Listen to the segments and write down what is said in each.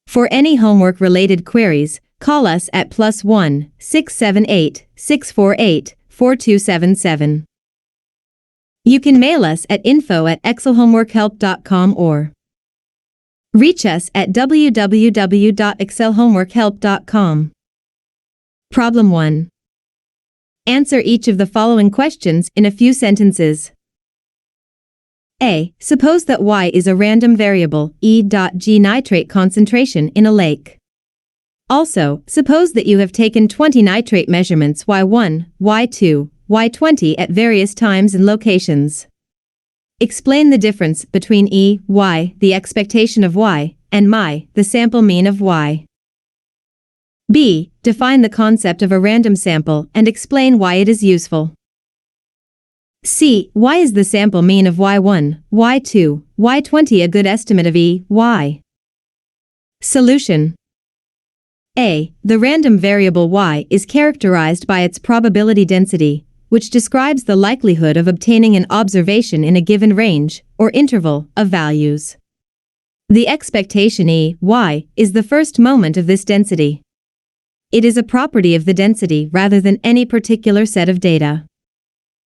For any homework-related queries, call us at +1 678 648 4277. You can mail us at info@excelhomeworkhelp.com or reach us at www.excelhomeworkhelp.com. Problem 1. Answer each of the following questions in a few sentences. A. Suppose that Y is a random variable, E.G nitrate concentration in a lake. Also, suppose that you have taken 20 nitrate measurements Y1, Y2, Y20 at various times and locations. Explain the difference between E, Y, the expectation of Y, and mi, the sample mean of Y. B. Define the concept of a random sample and explain why it is useful. C. Why is the sample mean of Y1, Y2, Y20 a good estimate of E, Y? Solution. A. The random variable Y is characterized by its probability density, which describes the likelihood of obtaining an observation in a given range, or interval, of values. The expectation E, Y, is the first moment of this density. It is a property of the density rather than any particular set of data.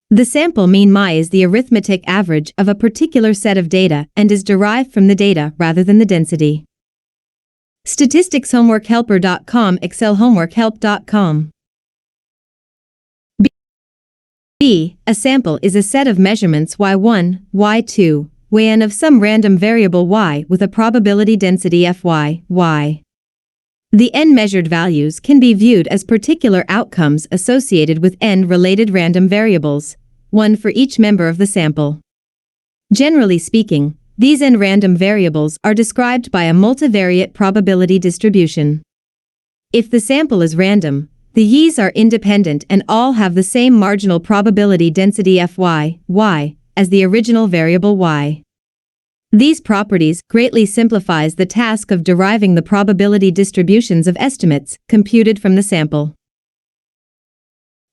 The sample mean mi is the arithmetic average of a particular set of data and is derived from the data rather than the density. StatisticsHomeworkHelper.com ExcelHomeworkHelp.com. B. A sample is a set of measurements Y1, Y2, yn of some random variable Y with a probability density Fy, Y. The n measured values can be viewed as particular outcomes associated with n related random variables, one for each member of the sample. Generally speaking, these n random variables are described by a multivariate probability distribution. If the sample is random, the y's are independent and all have the same marginal probability density Fy, Y, as the original variable Y. These properties greatly simplifies the task of deriving the probability distributions of estimates computed from the sample.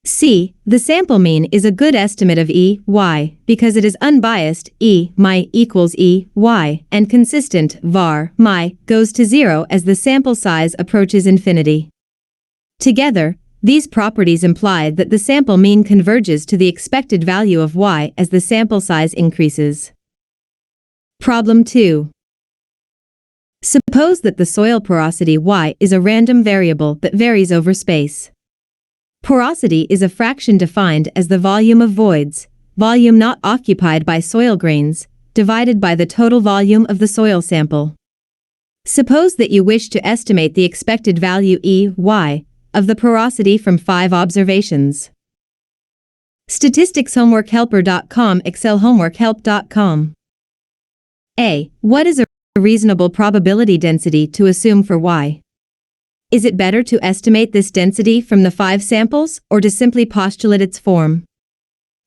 C. The sample mean is a good estimate of E, Y, because it is unbiased, E, mi equals E, Y, and consistent, var, mi, goes to 0 as the sample size approaches infinity. Together, these properties imply that the sample mean converges to the expected value of Y as the sample size increases. Problem 2. Suppose that the soil porosity Y is a random variable that varies over space. Porosity is a fraction defined as the volume of voids, volume not occupied by soil grains, divided by the total volume of the soil sample. Suppose that you wish to estimate the expected value E, Y, of the porosity from 5 observations. StatisticsHomeworkHelper.com ExcelHomeworkHelp.com. A. What is a reasonable probability density to assume for Y? Is it better to estimate this density from the 5 samples or to simply postulate its form?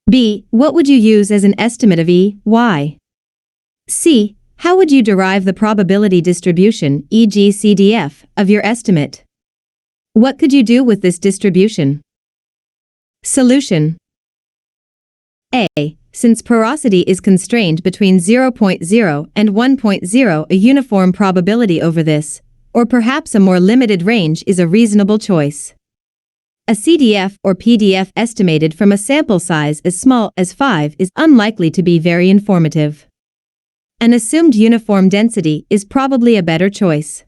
B. What would you use as an estimate of E, Y? C. How would you derive the probability distribution, e.g. CDF, of your estimate? What could you do with this distribution? Solution. A. Since porosity is constrained between 0.0 and 1.0, a uniform probability over this, or perhaps a more limited range, is a reasonable choice. A CDF or PDF estimated from a sample size as small as 5 is unlikely to be very informative. An assumed uniform density is probably a better choice.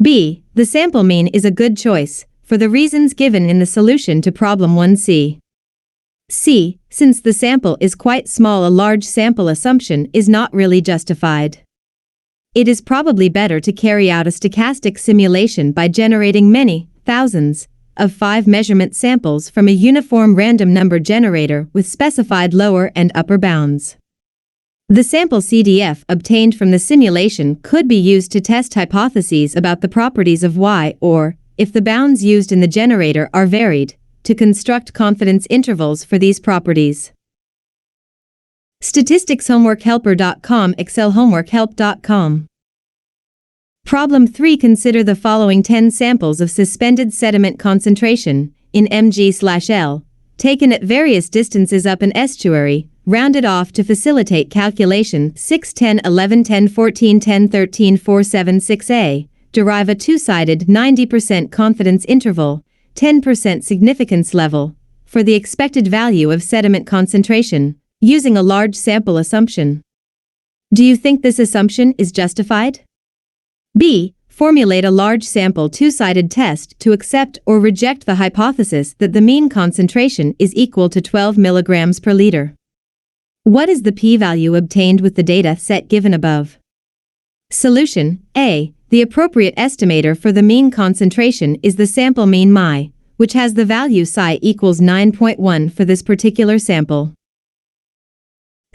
B. The sample mean is a good choice, for the reasons given in the solution to problem 1c. C. Since the sample is quite small, a large sample assumption is not really justified. It is probably better to carry out a stochastic simulation by generating many, thousands, of 5 measurement samples from a uniform random number generator with specified lower and upper bounds. The sample CDF obtained from the simulation could be used to test hypotheses about the properties of Y or, if the bounds used in the generator are varied, to construct confidence intervals for these properties. StatisticsHomeworkHelper.com ExcelHomeworkHelp.com. Problem 3. Consider the following 10 samples of suspended sediment concentration, in mg/L, taken at various distances up an estuary, rounded off to facilitate calculation 6, 10, 11, 10, 14, 10, 13, 4, 7, 6a, derive a two-sided 90% confidence interval, 10% significance level, for the expected value of sediment concentration, using a large sample assumption. Do you think this assumption is justified? B. Formulate a large sample two-sided test to accept or reject the hypothesis that the mean concentration is equal to 12 milligrams per liter. What is the p-value obtained with the data set given above? Solution: A. The appropriate estimator for the mean concentration is the sample mean μ, which has the value psi equals 9.1 for this particular sample.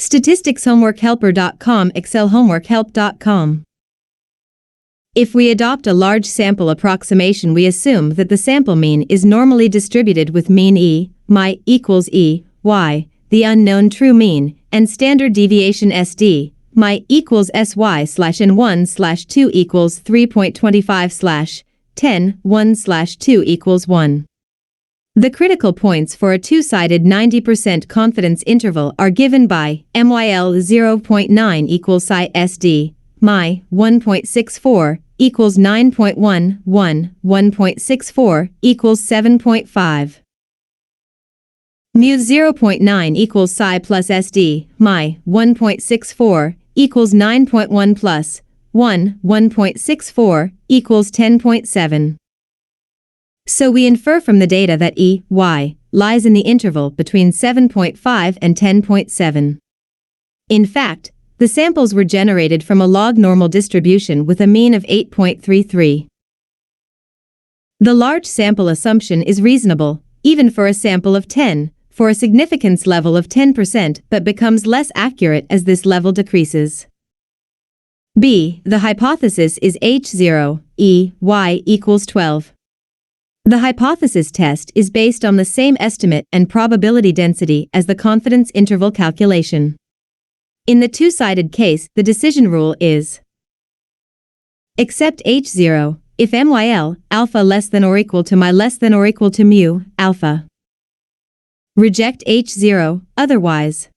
StatisticsHomeworkHelper.com ExcelHomeworkHelp.com. If we adopt a large sample approximation, we assume that the sample mean is normally distributed with mean E, μ equals E, y, the unknown true mean, and standard deviation SD, μ equals SY/N1/2 equals 3.25/10, 1/2 equals 1. The critical points for a two-sided 90% confidence interval are given by MYL 0.9 equals psi SD, μ 1.64 equals 9.11, 1.64 equals 7.5. Mu 0.9 equals psi plus SD, μ 1.64 equals 9.1 plus 1, 1.64 equals 10.7. So we infer from the data that E, y, lies in the interval between 7.5 and 10.7. In fact, the samples were generated from a log normal distribution with a mean of 8.33. The large sample assumption is reasonable, even for a sample of 10, for a significance level of 10%, but becomes less accurate as this level decreases. B. The hypothesis is H0, E, y equals 12. The hypothesis test is based on the same estimate and probability density as the confidence interval calculation. In the two-sided case, the decision rule is: accept H0 if MYL alpha less than or equal to μ less than or equal to mu alpha. Reject H0 otherwise.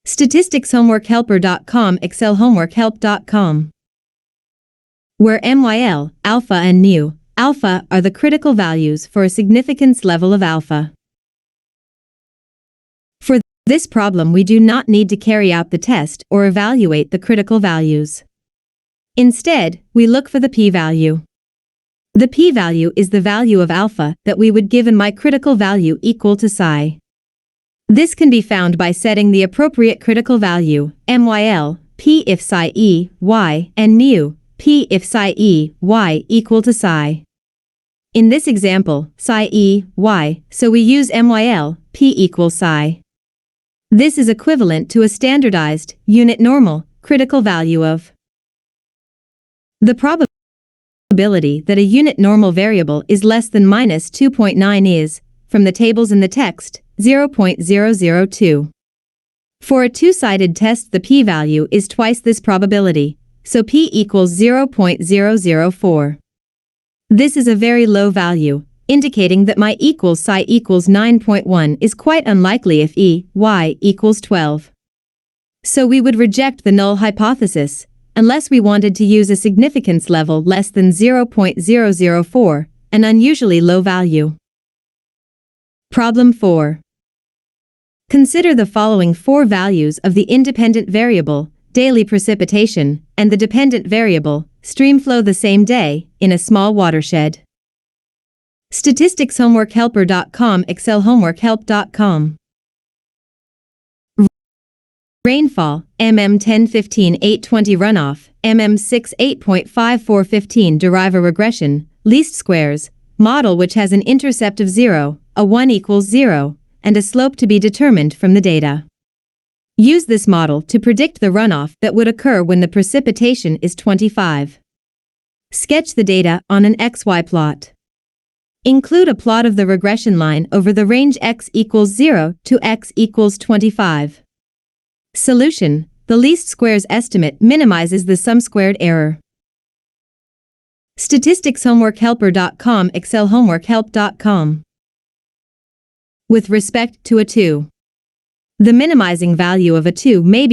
StatisticsHomeworkHelper.com ExcelHomeworkHelp.com. Where MYL alpha and mu alpha are the critical values for a significance level of alpha. For this problem, we do not need to carry out the test or evaluate the critical values. Instead, we look for the p-value. The p-value is the value of alpha that we would given my critical value equal to psi. This can be found by setting the appropriate critical value, MYL, p if psi e, y, and mu, p if psi e, y equal to psi. In this example, psi e, y, so we use MYL, p equals psi. This is equivalent to a standardized, unit normal, critical value of. The probability that a unit normal variable is less than minus 2.9 is, from the tables in the text, 0.002. For a two-sided test, the p-value is twice this probability, so p equals 0.004. This is a very low value, indicating that μ equals psi equals 9.1 is quite unlikely if E, y equals 12. So we would reject the null hypothesis, unless we wanted to use a significance level less than 0.004, an unusually low value. Problem 4. Consider the following four values of the independent variable, daily precipitation, and the dependent variable, streamflow the same day, in a small watershed. StatisticsHomeworkHelper.com ExcelHomeworkHelp.com. Rainfall, mm 1015 820 runoff, mm 6 8.54 15 derive a regression, least squares, model which has an intercept of 0, a 1 equals 0, and a slope to be determined from the data. Use this model to predict the runoff that would occur when the precipitation is 25. Sketch the data on an XY plot. Include a plot of the regression line over the range x equals 0 to x equals 25. Solution: the least squares estimate minimizes the sum squared error. StatisticsHomeworkHelper.com ExcelHomeworkHelp.com. With respect to a 2. The minimizing value of a 2 may be